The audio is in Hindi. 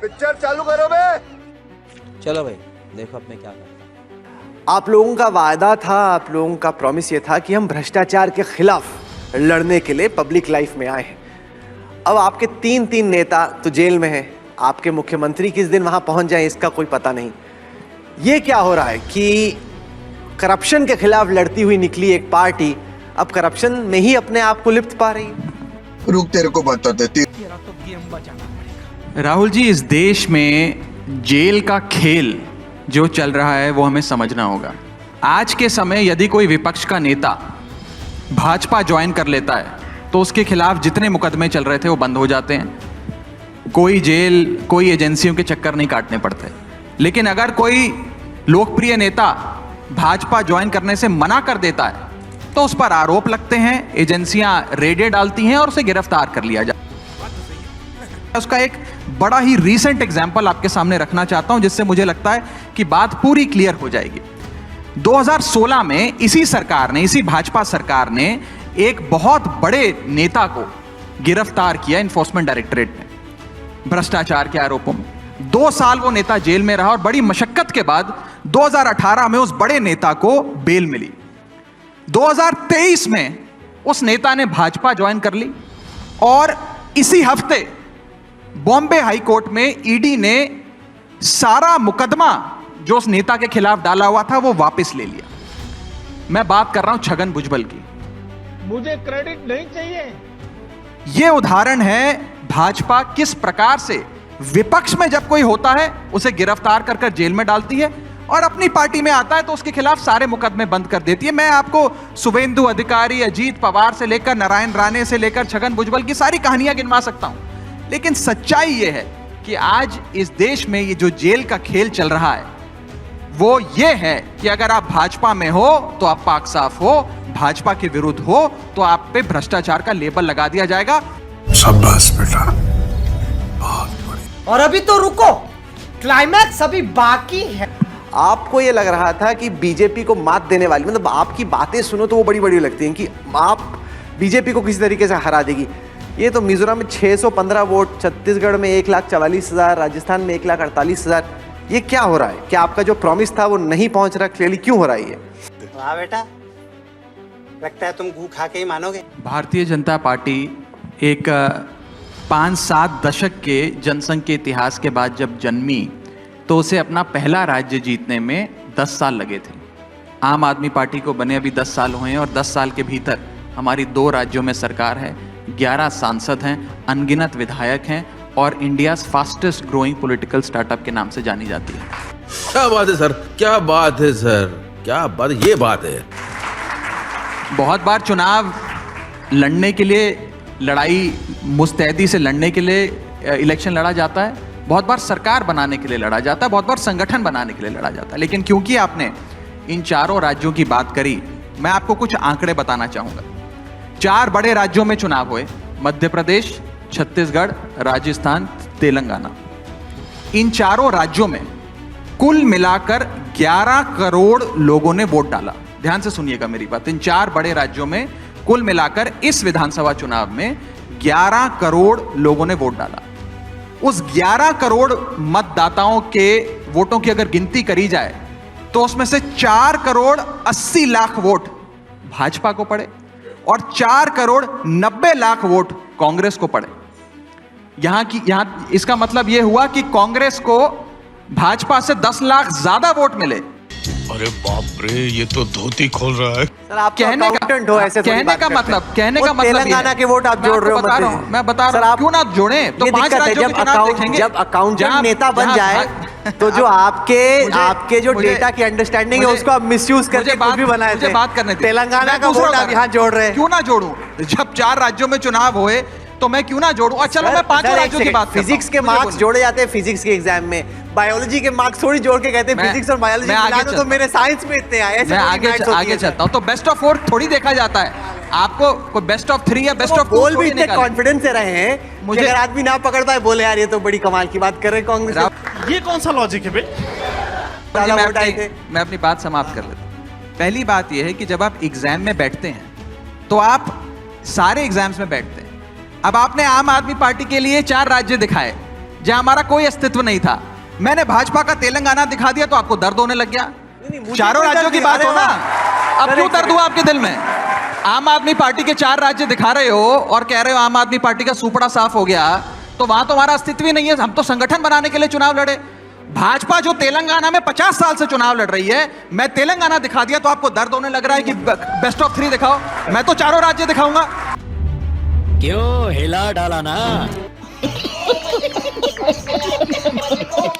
पिक्चर चालू करो बे। चलो भाई देखो अब मैं क्या करता हूँ। आप लोगों का वादा था, आप लोगों का प्रॉमिस ये था कि हम भ्रष्टाचार के खिलाफ लड़ने के लिए पब्लिक लाइफ में आए हैं। अब आपके तीन नेता तो जेल में हैं, आपके मुख्यमंत्री किस दिन वहां पहुंच जाए इसका कोई पता नहीं। ये क्या हो रहा है कि करप्शन के खिलाफ लड़ती हुई निकली एक पार्टी अब करप्शन में ही अपने आप को लिप्त पा रही है। रुक तेरे को बता देती। राहुल जी, इस देश में जेल का खेल जो चल रहा है वो हमें समझना होगा। आज के समय यदि कोई विपक्ष का नेता भाजपा ज्वाइन कर लेता है तो उसके खिलाफ जितने मुकदमे चल रहे थे वो बंद हो जाते हैं। कोई जेल, कोई एजेंसियों के चक्कर नहीं काटने पड़ते। लेकिन अगर कोई लोकप्रिय नेता भाजपा ज्वाइन करने से मना कर देता है तो उस पर आरोप लगते हैं, एजेंसियां रेडें डालती हैं और उसे गिरफ्तार कर लिया जाता है। उसका एक बड़ा ही रीसेंट एग्जाम्पल आपके सामने रखना चाहता हूं जिससे मुझे लगता है कि बात पूरी क्लियर हो जाएगी। 2016 में इसी सरकार ने, इसी भाजपा सरकार ने एक बहुत बड़े नेता को गिरफ्तार किया एनफोर्समेंट डायरेक्टरेट ने भ्रष्टाचार के आरोपों में। 2 साल वो नेता जेल में रहा और बड़ी मशक्कत के बाद 2018 में उस बड़े नेता को बेल मिली। 2023 में उस नेता ने भाजपा ज्वाइन कर ली और इसी हफ्ते बॉम्बे हाई कोर्ट में ईडी ने सारा मुकदमा जो उस नेता के खिलाफ डाला हुआ था वो वापस ले लिया। मैं बात कर रहा हूं छगन भुजबल की। मुझे क्रेडिट नहीं चाहिए। यह उदाहरण है भाजपा किस प्रकार से विपक्ष में जब कोई होता है उसे गिरफ्तार कर जेल में डालती है और अपनी पार्टी में आता है तो उसके खिलाफ सारे मुकदमे बंद कर देती है। मैं आपको शुभेंदु अधिकारी, अजीत पवार से लेकर नारायण राणे से लेकर छगन भुजबल की सारी कहानियां गिनवा सकता हूं, लेकिन सच्चाई यह है कि आज इस देश में ये जो जेल का खेल चल रहा है वो ये है कि अगर आप भाजपा में हो तो आप पाक साफ हो, भाजपा के विरुद्ध हो तो आप पे भ्रष्टाचार का लेबल लगा दिया जाएगा। शाबाश बेटा, बहुत बढ़िया। और अभी तो रुको, क्लाइमैक्स अभी बाकी है। आपको ये लग रहा था कि बीजेपी को मात देने वाली, मतलब आपकी बातें सुनो तो वो बड़ी बड़ी लगती हैं कि आप बीजेपी को किसी तरीके से हरा देगी। ये तो मिजोरम में 615 वोट, छत्तीसगढ़ में 1,44,000, राजस्थान में 1,48,000। ये क्या हो रहा है? क्या आपका जो प्रॉमिस था वो नहीं पहुंच रहा? क्लियरली क्यों हो रहा है ये? वाह बेटा, लगता है तुम गू खा के ही मानोगे। भारतीय जनता पार्टी एक 5-7 दशक के जनसंघ के इतिहास के बाद जब जन्मी तो उसे अपना पहला राज्य जीतने में 10 साल लगे थे। आम आदमी पार्टी को बने अभी 10 साल हुए हैं और 10 साल के भीतर हमारी 2 राज्यों में सरकार है, 11 सांसद हैं, अनगिनत विधायक हैं और India's fastest growing political startup के नाम से जानी जाती है। क्या बात है सर, क्या बात है सर, क्या बात, ये बात है। बहुत बार चुनाव लड़ने के लिए, लड़ाई मुस्तैदी से लड़ने के लिए इलेक्शन लड़ा जाता है, बहुत बार सरकार बनाने के लिए लड़ा जाता है, बहुत बार संगठन बनाने के लिए लड़ा जाता है। लेकिन क्योंकि आपने इन 4 राज्यों की बात करी, मैं आपको कुछ आंकड़े बताना चाहूंगा। 4 बड़े राज्यों में चुनाव हुए, मध्य प्रदेश, छत्तीसगढ़, राजस्थान, तेलंगाना। इन 4 राज्यों में कुल मिलाकर 11 करोड़ लोगों ने वोट डाला। ध्यान से सुनिएगा मेरी बात। इन 4 बड़े राज्यों में कुल मिलाकर इस विधानसभा चुनाव में 11 करोड़ लोगों ने वोट डाला। उस 11 करोड़ मतदाताओं के वोटों की अगर गिनती करी जाए तो उसमें से 4 करोड़ 80 लाख वोट भाजपा को पड़े और 4 करोड़ 90 लाख वोट कांग्रेस को पड़े। यहां इसका मतलब यह हुआ कि कांग्रेस को भाजपा से 10 लाख ज्यादा वोट मिले। अरे बाप रे, ये तो धोती खोल रहा है। सर आप अकाउंटेंट हो, ऐसे कहने का मतलब तेलंगाना के वोट आप जोड़ रहे हो। मैं बता रहा हूं, क्यों ना जोड़ें? तो 5 राज्यों के चुनाव देखेंगे। जब अकाउंटेंट नेता बन जाए तो जो आपके जो डेटा की अंडरस्टैंडिंग है उसको आप मिसयूज करके कुछ भी बनाए थे। बात करने तेलंगाना का वोट आप यहाँ जोड़ रहे हैं। क्यों ना जोड़ूं? जब 4 राज्यों में चुनाव हुए तो मैं क्यों ना जोड़ूं? और चलो मैं 5 राज्यों की बात करता हूं। फिजिक्स के मार्क्स जोड़े जाते हैं फिजिक्स के एग्जाम में, बायोलॉजी के मार्क्स थोड़ी जोड़ के कहते हैं फिजिक्स और बायोलॉजी मिलानो तो मेरे साइंस में इतने आए। मैं आगे चलता हूं। तो बेस्ट ऑफ 4 थोड़ी देखा जाता है। आपको कोई बेस्ट ऑफ 3 या बेस्ट ऑफ 4 बोल भी इतने कॉन्फिडेंस से रहे हैं, मुझे अगर आदमी ना पकड़ पाए बोले यार ये तो बड़ी कमाल की बात कर रहे हैं कांग्रेस। ये कौन सा लॉजिक है बे? मैं अपनी बात समाप्त कर लेता हूं। पहली बात यह है कि जब आप एग्जाम में बैठते हैं तो आप सारे एग्जाम्स में बैठते हैं। अब आपने आम आदमी पार्टी के लिए 4 राज्य दिखाए जहां हमारा कोई अस्तित्व नहीं था। मैंने भाजपा का तेलंगाना दिखा दिया तो आपको दर्द होने लग गया। मुझे चारों कोई राज्यों दर्द की नहीं, बात अरे हो ना, वाह। अब सर, क्यों एक दर्द हुआ आपके दिल में? आम आदमी पार्टी के 4 राज्य दिखा रहे हो और कह रहे हो आम आदमी पार्टी का सुपड़ा साफ हो गया, तो वहां तो हमारा अस्तित्व ही नहीं है। हम तो संगठन बनाने के लिए चुनाव लड़े। भाजपा जो तेलंगाना में 50 साल से चुनाव लड़ रही है, मैं तेलंगाना दिखा दिया तो आपको दर्द होने लग रहा है कि बेस्ट ऑफ 3 दिखाओ। मैं तो चारों राज्य दिखाऊंगा। क्यों हिला डाला ना?